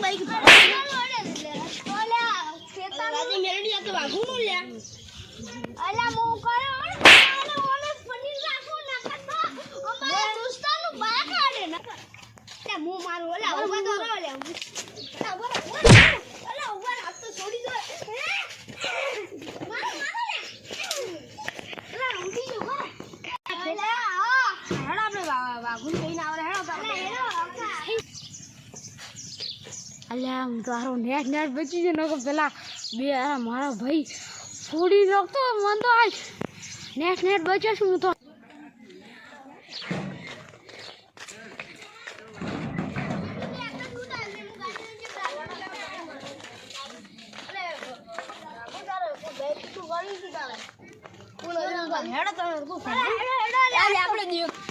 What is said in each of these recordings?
bike ઓલા ખેતર રાતે મેરડી તો વાગુ નો લે અલા મો કરો ઓલે પડી રાખો નકતો અમારે દોસ્તાનું બા કાઢે નક તે મો મારું ઓલા ઉભા તો રહો લે ઓલા ઉભા હાથ તો છોડી દો મારો લે ઓલા ઉઠી જો ઓલા હેડ આપણે વાગુ કઈને આવરે હેડ અલ્યા હું તો હારો નેટ બચી ગયો નકો પેલા બે મારા ભાઈ છોડી નાખતો મન તો આજ નેટ બચે છું હું તો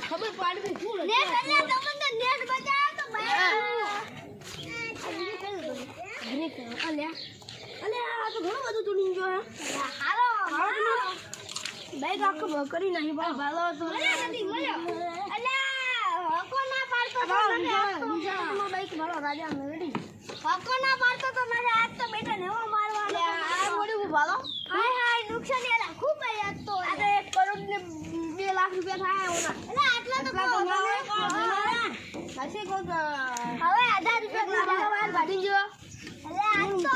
ખબર પાડવી શું નેટ બચાવ તો અલ્યા તો ઘણું બધું તુણી ગયો હાલો બાઈક આખો કરી નાખી ભાલો તો અલ્યા હકો ના પાડતો તો બાઈક ભાલો રાજા મેડી હકો ના પાડતો તો મારે આજ તો બેટા નેવો મારવાનો આ મોડી ભાલો હાય નુકસાન એલા ખૂબ આયા તો આ 1 કરોડ ને 2 લાખ રૂપિયા થાય ઓના એટલે આટલા તો પછી કોક હવે 1000 રૂપિયા વાર ભાડી જો અલે આ તો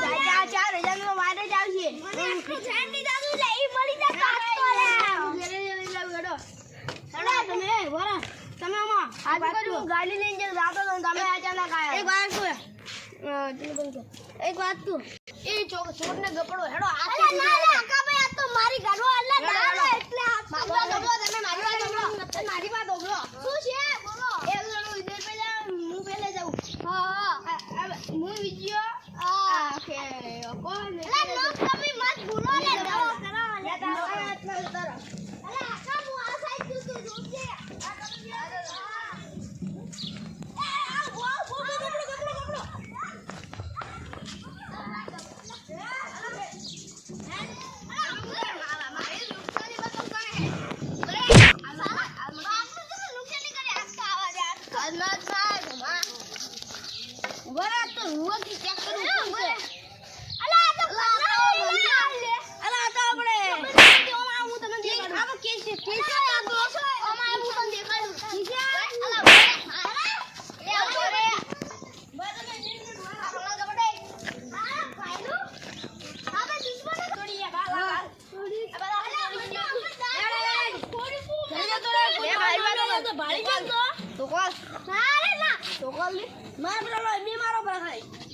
4000 નો વારે જ આવશે મને આટલું ઠંડી દાદુ લે ઈ મળી જા કાટતો લે ઘરે લાવ ગડો સડા તમે વરા તમે આમાં આજ કરી હું ગાડી લઈને જાતો તો તમે આચાના કાયા એક વાત શું એક વાત તું એ ચોર ને ગપડો હેડો આ ના આકા ભાઈ આ તો મારી ગાડો અલ્લા દાડો એટલે મારવા દોબલો તમે મારવા દોબલો મારી વાત દોબલો શું છે બોલો એક જણો ઇધર પેલા હું પેલે જાઉં હા હું વિડિયો કે કોણ અલ્લા નો કભી મત ભૂલો લે દો કરો લે તારો એટલો તારો અલ્લા આકા હું આ સાઈડ તું જોજે આ કભી આ વો ગપડો વરા તો હુવા કી ચેક કરું અલા આ તો અલા તો આપણે ઓમાં હું તમને દેખાડું આવો કેસ છે ઓમાં હું તમને દેખાડું અલા લે આવજો રે બદલે નીંદ આપણા ગબડે આ ભાઈનું આપણે દુશ્મન છોડીએ બાલા છોડી અલા થોડી ફૂ જઈ તો રે ભાઈ વાળો તો ભાડી જાવ તો કોલ ના રે ના તો કોલ માર બરાબર બે મારો પર ખાઈ